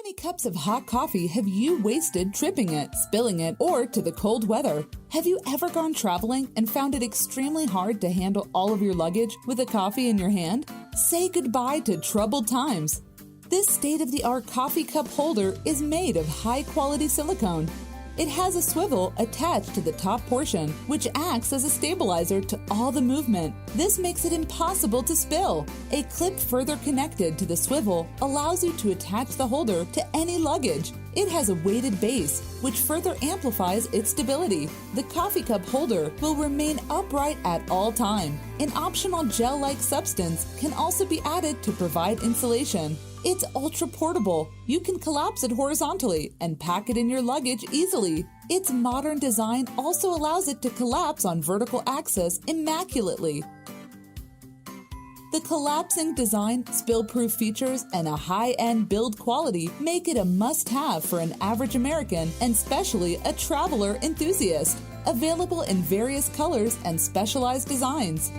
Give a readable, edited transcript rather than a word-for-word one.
many cups of hot coffee have you wasted tripping it, spilling it, or to the cold weather? Have you ever gone traveling and found it extremely hard to handle all of your luggage with a coffee in your hand? Say goodbye to troubled times. This state-of-the-art coffee cup holder is made of high-quality silicone. It has a swivel attached to the top portion, which acts as a stabilizer to all the movement. This makes it impossible to spill. A clip further connected to the swivel allows you to attach the holder to any luggage. It has a weighted base, which further amplifies its stability. The coffee cup holder will remain upright at all time. An optional gel-like substance can also be added to provide insulation. It's ultra portable. You can collapse it horizontally and pack it in your luggage easily. Its modern design also allows it to collapse on vertical axis immaculately. The collapsing design, spill-proof features, and a high-end build quality make it a must-have for an average American and especially a traveler enthusiast. Available in various colors and specialized designs.